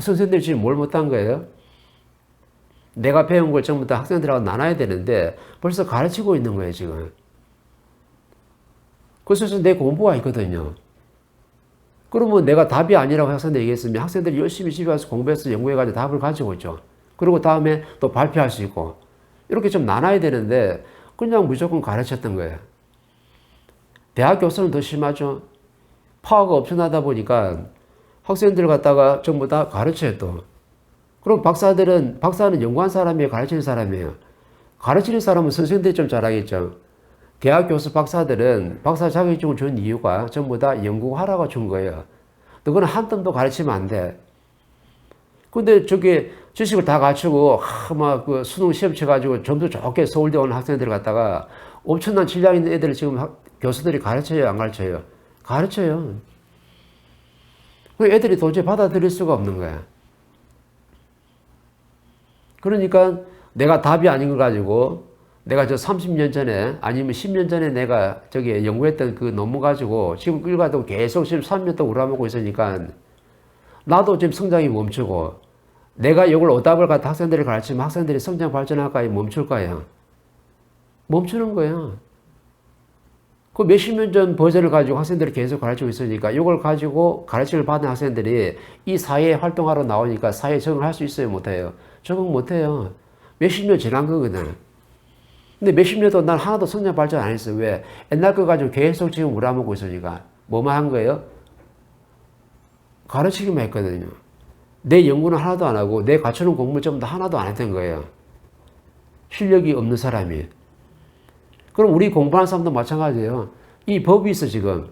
선생님들이 지금 뭘 못한 거예요? 내가 배운 걸 전부 다 학생들하고 나눠야 되는데 벌써 가르치고 있는 거예요, 지금. 그래서 내 공부가 있거든요. 그러면 내가 답이 아니라고 학생들 얘기했으면 학생들이 열심히 집에 와서 공부해서 연구해가지고 답을 가지고 있죠. 그리고 다음에 또 발표할 수 있고. 이렇게 좀 나눠야 되는데 그냥 무조건 가르쳤던 거예요. 대학 교수는 더 심하죠. 파워가 엄청나다 보니까 학생들 갖다가 전부 다 가르쳐요, 또. 그럼 박사는 연구한 사람이에요, 가르치는 사람이에요? 가르치는 사람은 선생님들이 좀 잘하겠죠. 대학 교수 박사들은 박사 자격증을 준 이유가 전부 다 연구하라고 준 거예요. 너는 한 뜸도 가르치면 안 돼. 근데 저게 지식을 다 갖추고, 막 그 수능 시험 쳐가지고 점수 좋게 서울대 오는 학생들 갖다가 엄청난 질량 있는 애들을 지금 교수들이 가르쳐요, 안 가르쳐요? 가르쳐요. 그 애들이 도저히 받아들일 수가 없는 거야. 그러니까 내가 답이 아닌 걸 가지고 내가 저 30년 전에 아니면 10년 전에 내가 저기 연구했던 그 논문 가지고 지금 끌가지고 계속 지금 3년 동안 우라먹고 있으니까 나도 지금 성장이 멈추고 내가 이걸 오답을 갖다 학생들이 가르치면 학생들이 성장 발전할까요? 멈출까요? 멈추는 거예요. 그 몇십 년 전 버전을 가지고 학생들이 계속 가르치고 있으니까 이걸 가지고 가르침을 받은 학생들이 이 사회에 활동하러 나오니까 사회에 적응할 수 있어요? 못해요? 적응 못해요. 몇십 년 지난 거거든. 근데 몇십 년 동안 난 하나도 성장 발전 안 했어. 왜? 옛날 거 가지고 계속 지금 우라먹고 있으니까. 뭐만 한 거예요? 가르치기만 했거든요. 내 연구는 하나도 안 하고 내 갖추는 공부를 전부 다 하나도 안 했던 거예요. 실력이 없는 사람이. 그럼 우리 공부하는 사람도 마찬가지예요. 이 법이 있어 지금.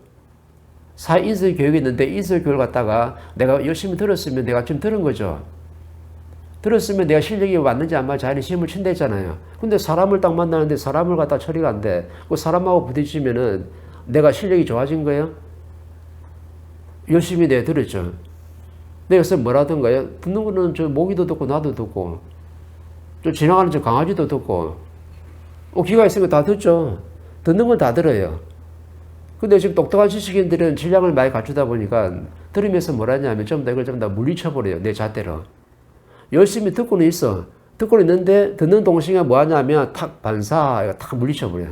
사회 인성 교육이 있는데 인성 교육을 갖다가 내가 열심히 들었으면 내가 지금 들은 거죠. 들었으면 내가 실력이 맞는지 안 맞는지 자연히 시험을 친다 했잖아요. 근데 사람을 딱 만나는데 사람을 갖다 처리가 안 돼. 그 사람하고 부딪히면은 내가 실력이 좋아진 거예요? 열심히 내가 들었죠. 내가 그래서 뭐라던가요? 듣는 거는 저 모기도 듣고 나도 듣고 저 지나가는 저 강아지도 듣고 귀가 있으면 다 듣죠. 듣는 건 다 들어요. 근데 지금 똑똑한 지식인들은 질량을 많이 갖추다 보니까 들으면서 뭐라냐면 전부 다 이걸 전부 다 물리쳐버려요. 내 잣대로. 열심히 듣고는 있어. 듣고는 있는데 듣는 동시에 뭐 하냐면 탁 반사, 탁 물리쳐버려.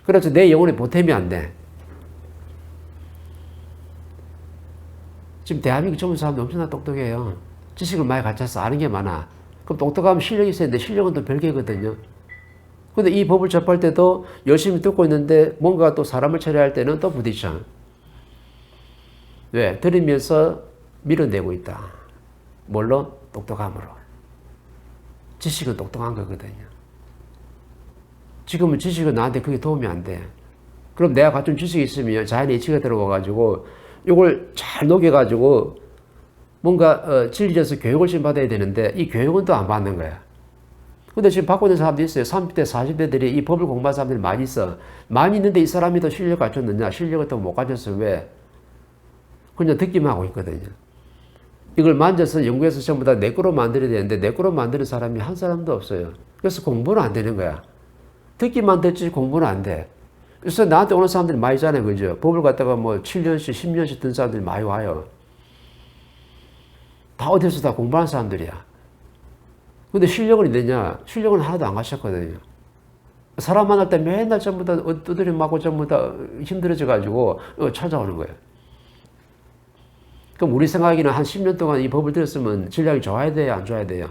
그래서 내 영혼에 보탬이 안 돼. 지금 대한민국 젊은 사람들 엄청나 똑똑해요. 지식을 많이 갖춰서 아는 게 많아. 그럼 똑똑하면 실력이 있어야 되는데 실력은 또 별개거든요. 근데 이 법을 접할 때도 열심히 듣고 있는데 뭔가 또 사람을 처리할 때는 또 부딪혀. 왜? 들으면서 밀어내고 있다. 뭘로? 똑똑함으로. 지식은 똑똑한 거거든요. 지금은 지식은 나한테 그게 도움이 안 돼. 그럼 내가 갖춘 지식이 있으면 자연의 이치가 들어와가지고 이걸 잘 녹여가지고 뭔가 진리져서 교육을 좀 받아야 되는데 이 교육은 또 안 받는 거야. 근데 지금 받고 있는 사람도 있어요. 30대, 40대들이 이 법을 공부한 사람들이 많이 있어. 많이 있는데 이 사람이 더 실력 갖췄느냐? 실력을 더 못 갖췄어. 왜? 그냥 듣기만 하고 있거든요. 이걸 만져서 연구해서 전부 다 내 거로 만들어야 되는데 내 거로 만드는 사람이 한 사람도 없어요. 그래서 공부는 안 되는 거야. 듣기만 듣지 공부는 안 돼. 그래서 나한테 오는 사람들이 많이 있잖아요. 그죠? 법을 갖다가 뭐 7년씩, 10년씩 든 사람들이 많이 와요. 다 어디서 다 공부하는 사람들이야. 근데 실력은 있느냐? 실력은 하나도 안 갖췄거든요. 사람 만날 때 맨날 전부 다 두드려 맞고 전부 다 힘들어져가지고 찾아오는 거예요. 그럼 우리 생각에는 한 10년 동안 이 법을 들었으면 질량이 좋아야 돼요? 안 좋아야 돼요?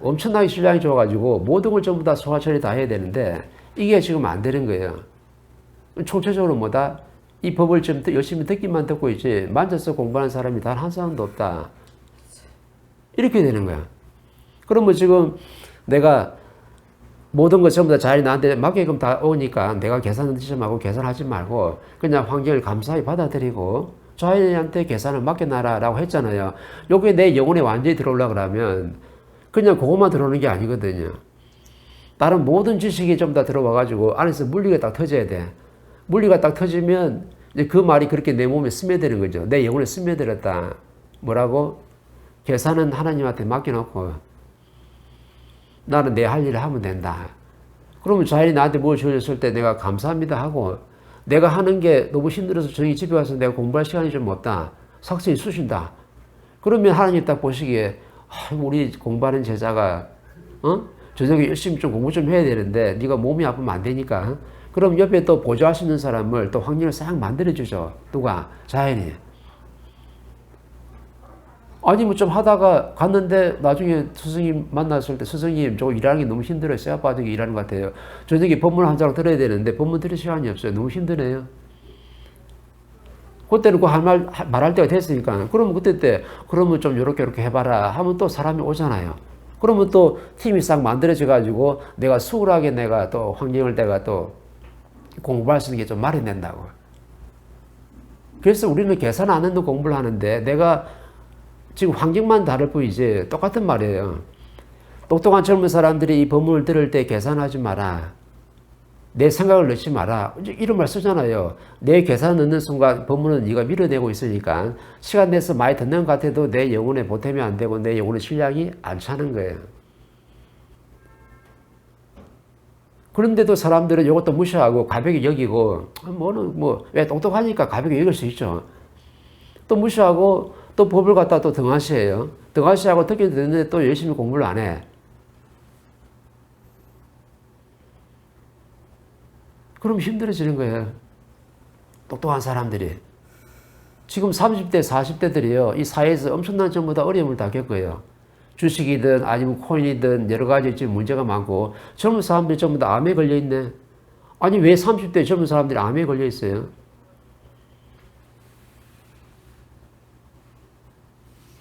엄청나게 질량이 좋아가지고 모든 걸 전부 다 소화 처리 다 해야 되는데 이게 지금 안 되는 거예요. 총체적으로 뭐다? 이 법을 좀 열심히 듣기만 듣고 있지 만져서 공부하는 사람이 단 한 사람도 없다. 이렇게 되는 거야. 그러면 지금 내가 모든 것 전부 다 자연이 나한테 맡기금 다 오니까 내가 계산하지 말고 계산하지 말고 그냥 환경을 감사히 받아들이고 자연한테 계산을 맡겨놔라 라고 했잖아요. 요게 내 영혼에 완전히 들어오려고 그러면 그냥 그것만 들어오는 게 아니거든요. 다른 모든 지식이 좀 다 들어와가지고 안에서 물리가 딱 터져야 돼. 물리가 딱 터지면 이제 그 말이 그렇게 내 몸에 스며드는 거죠. 내 영혼에 스며들었다. 뭐라고? 계산은 하나님한테 맡겨놓고 나는 내 할 일을 하면 된다. 그러면 자연이 나한테 뭘 주어졌을 때 내가 감사합니다 하고 내가 하는 게 너무 힘들어서 저희 집에 와서 내가 공부할 시간이 좀 없다. 삭제해 주신다. 그러면 하나님 딱 보시기에 우리 공부하는 제자가 저녁에 열심히 좀 공부 좀 해야 되는데 네가 몸이 아프면 안 되니까 그럼 옆에 또 보조할 수 있는 사람을 또 환경을 싹 만들어주죠. 누가? 자연이. 아니면 좀 하다가 갔는데 나중에 스승님 만났을 때 스승님 저 일하는 게 너무 힘들어요. 쇠가 빠지게 일하는 것 같아요. 저녁에 법문 한 장 들어야 되는데 법문 들을 시간이 없어요. 너무 힘드네요. 그때는 그 말할 때가 됐으니까 그러면 그러면 좀 요렇게 해봐라 하면 또 사람이 오잖아요. 그러면 또 팀이 싹 만들어져 가지고 내가 수월하게 내가 또 환경을 내가 또 공부할 수 있는 게 좀 마련된다고. 그래서 우리는 계산 안 하는 공부를 하는데 내가 지금 환경만 다를 뿐이지 똑같은 말이에요. 똑똑한 젊은 사람들이 이 법문을 들을 때 계산하지 마라. 내 생각을 넣지 마라. 이런 말 쓰잖아요. 내 계산 넣는 순간 법문은 네가 밀어내고 있으니까 시간 내서 많이 듣는 것 같아도 내 영혼에 보탬이 안 되고 내 영혼의 신량이 안 차는 거예요. 그런데도 사람들은 이것도 무시하고 가볍게 여기고 왜 똑똑하니까 가볍게 여길 수 있죠. 또 무시하고 또 법을 갖다 또 등한시해요. 등한시하고 듣긴 듣는데 또 열심히 공부를 안 해. 그럼 힘들어지는 거예요. 똑똑한 사람들이. 지금 30대, 40대들이요. 이 사회에서 엄청난 전부 다 어려움을 다 겪어요. 주식이든 아니면 코인이든 여러 가지 지금 문제가 많고 젊은 사람들이 전부 다 암에 걸려 있네. 아니 왜 30대 젊은 사람들이 암에 걸려 있어요?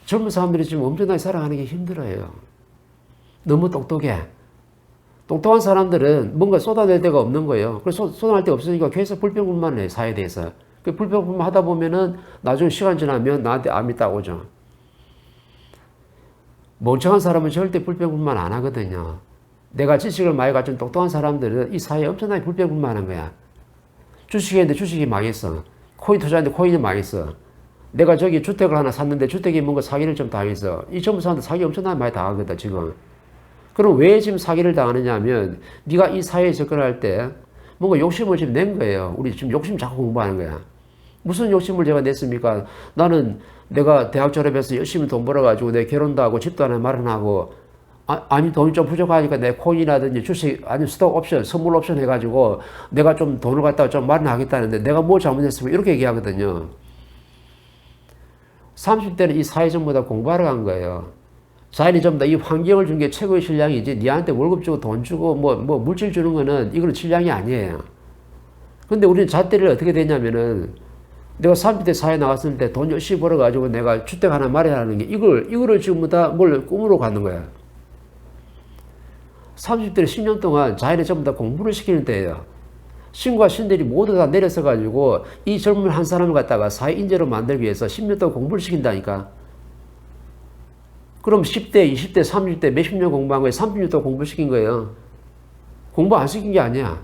젊은 사람들이 지금 엄청나게 살아가는 게 힘들어요. 너무 똑똑해. 똑똑한 사람들은 뭔가 쏟아낼 데가 없는 거예요. 그래서 쏟아낼 데가 없으니까 계속 불평불만을 해요, 사회에 대해서. 그 불평불만 하다 보면은 나중에 시간 지나면 나한테 암이 딱 오죠. 멍청한 사람은 절대 불평불만 안 하거든요. 내가 지식을 많이 가진 똑똑한 사람들은 이 사회에 엄청나게 불평불만한 거야. 주식했는데 주식이 망했어. 코인 투자했는데 코인이 망했어. 내가 저기 주택을 하나 샀는데 주택이 뭔가 사기를 좀 당했어. 이 전부 사람들 사기 엄청나게 많이 당하거든, 지금. 그럼 왜 지금 사기를 당하느냐 하면 네가 이 사회에 접근할 때 뭔가 욕심을 지금 낸 거예요. 우리 지금 욕심 자꾸 공부하는 거야. 무슨 욕심을 제가 냈습니까? 나는 내가 대학 졸업해서 열심히 돈 벌어가지고 내 결혼도 하고 집도 하나 마련하고 아니 돈이 좀 부족하니까 내 코인이라든지 주식 아니 스톡 옵션 선물 옵션 해가지고 내가 좀 돈을 갖다가 좀 마련하겠다는데 내가 뭐 잘못했으면 이렇게 얘기하거든요. 30대는 이 사회 전부 다 공부하러 간 거예요. 자연이 전부 다 이 환경을 준 게 최고의 신량이지 니한테 월급 주고 돈 주고 뭐 물질 주는 거는 이거는 신량이 아니에요. 근데 우리는 잣대를 어떻게 되냐면은 내가 30대 사회에 나왔을 때 돈 열심히 벌어가지고 내가 주택 하나 마련하는 게 이거를 지금 다 뭘 꿈으로 가는 거야. 30대를 10년 동안 자연이 전부 다 공부를 시키는 때예요. 신과 신들이 모두 다 내려서 가지고 이 젊은 한 사람을 갖다가 사회 인재로 만들기 위해서 10년 동안 공부를 시킨다니까. 그럼 10대, 20대, 30대 몇십 년 공부한 거에 30년 동안 공부시킨 거예요. 공부 안 시킨 게 아니야.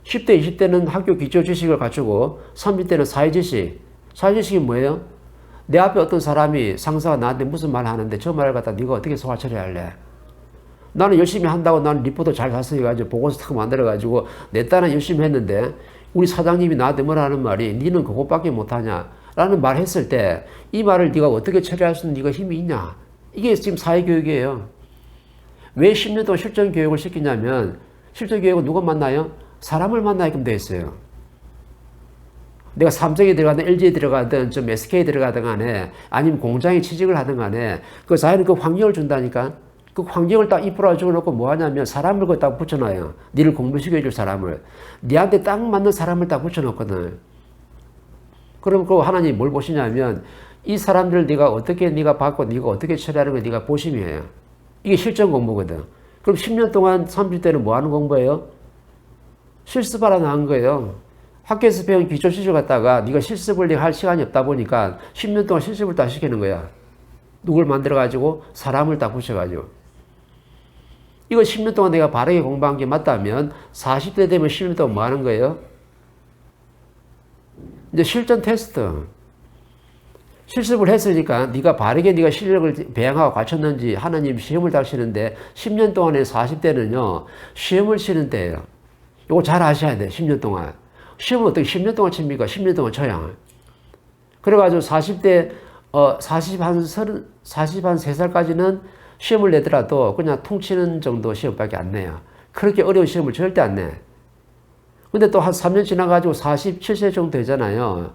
10대, 20대는 학교 기초 지식을 갖추고 30대는 사회지식. 사회지식이 뭐예요? 내 앞에 어떤 사람이 상사가 나한테 무슨 말 하는데 저 말을 갖다 네가 어떻게 소화 처리할래? 나는 열심히 한다고 나는 리포트 잘 작성해가지고 보고서 탁 만들어가지고 내 딴은 열심히 했는데 우리 사장님이 나한테 뭐라 하는 말이 니는 그것밖에 못하냐? 라는 말 했을 때 이 말을 네가 어떻게 처리할 수 있는 네가 힘이 있냐? 이게 지금 사회교육이에요. 왜 10년 동안 실전교육을 시키냐면 실전교육은 누가 만나요? 사람을 만나게끔 돼 있어요. 내가 삼성에 들어가든 LG에 들어가든 좀 SK에 들어가든 간에 아니면 공장에 취직을 하든 간에 그 자연은 그 환경을 준다니까. 그 환경을 딱 이끌어 주고 뭐 하냐면 사람을 그 딱 붙여놔요. 니를 공부시켜줄 사람을. 니한테 딱 맞는 사람을 딱 붙여놓거든. 그럼 그 하나님이 뭘 보시냐면 이 사람들 네가 받고 네가 어떻게 처리하는 걸 네가 보심이에요. 이게 실전 공부거든. 그럼 10년 동안 30대는 뭐 하는 공부예요? 실습하러 나온 거예요. 학교에서 배운 기초 지식을 갖다가 네가 실습을 할 시간이 없다 보니까 10년 동안 실습을 다 시키는 거야. 누굴 만들어가지고 사람을 다 붙여가지고. 이거 10년 동안 내가 바르게 공부한 게 맞다면 40대 되면 10년 동안 뭐 하는 거예요? 이제 실전 테스트. 실습을 했으니까 네가 바르게 네가 실력을 배양하고 갖췄는지 하나님 시험을 다시는데 10년 동안에 40대는요 시험을 치는 때예요. 이거 잘 아셔야 돼. 10년 동안. 시험은 어떻게 10년 동안 칩니까? 10년 동안 쳐야. 그래가지고 40대 40 한 3살까지는 시험을 내더라도 그냥 퉁치는 정도 시험밖에 안 내요. 그렇게 어려운 시험을 절대 안 내. 근데 또 한 3년 지나가지고 47세 정도 되잖아요.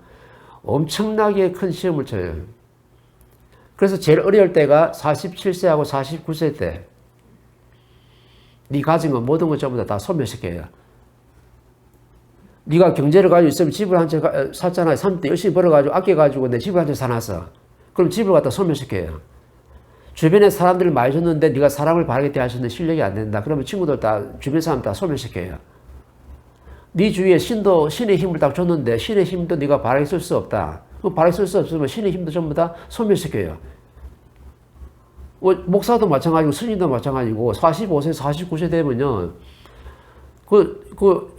엄청나게 큰 시험을 쳐요. 그래서 제일 어려울 때가 47세하고 49세 때. 네 가진 건 모든 것 전부 다 소멸시켜요. 네가 경제를 가지고 있으면 집을 한 채 샀잖아요. 3대 열심히 벌어가지고 아껴가지고 내 집을 한 채 사놨어. 그럼 집을 갖다 소멸시켜요. 주변에 사람들을 많이 줬는데 네가 사람을 바르게 대할 수 있는 실력이 안 된다. 그러면 친구들 다 주변 사람 다 소멸시켜요. 네 주위에 신의 힘을 딱 줬는데 신의 힘도 네가 바르게 쓸 수 없다. 그럼 바르게 쓸 수 없으면 신의 힘도 전부 다 소멸시켜요. 목사도 마찬가지고 스님도 마찬가지고 45세, 49세 되면요.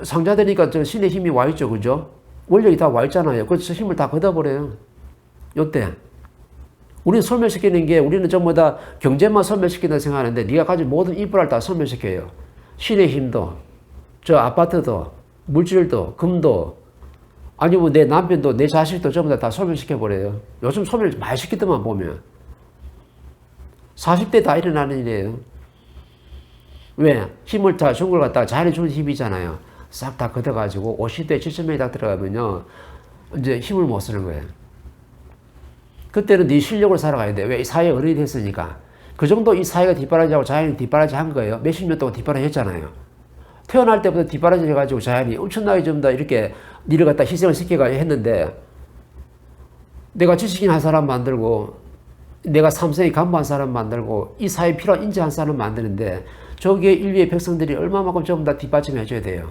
상자 되니까 저 신의 힘이 와 있죠. 그죠? 원력이 다 와 있잖아요. 그래서 힘을 다 걷어버려요. 요때. 우리는 소멸시키는 게 우리는 전부 다 경제만 소멸시킨다 생각하는데 네가 가진 모든 인프라를 다 소멸시켜요. 신의 힘도, 저 아파트도, 물질도, 금도, 아니면 내 남편도, 내 자식도 전부 다 소멸시켜버려요. 요즘 소멸 많이 시키더만 보면. 40대 다 일어나는 일이에요. 왜? 힘을 다 준 걸 갖다가 자연이 주는 힘이잖아요. 싹 다 걷어가지고 50대, 70대에 딱 들어가면요. 이제 힘을 못 쓰는 거예요. 그때는 네 실력으로 살아가야 돼. 왜? 이 사회에 어른이 됐으니까. 그 정도 이 사회가 뒷바라지하고 자연이 뒷바라지 한 거예요. 몇십 년 동안 뒷바라지 했잖아요. 태어날 때부터 뒷바라지 해가지고 자연이 엄청나게 좀 더 이렇게 니를 갖다 희생을 시켜가지고 했는데 내가 지식인 한 사람 만들고 내가 삼성의 간부한 사람 만들고 이 사회에 필요한 인재 한 사람 만드는데 저기에 인류의 백성들이 얼마만큼 전부 다 뒷받침해 줘야 돼요.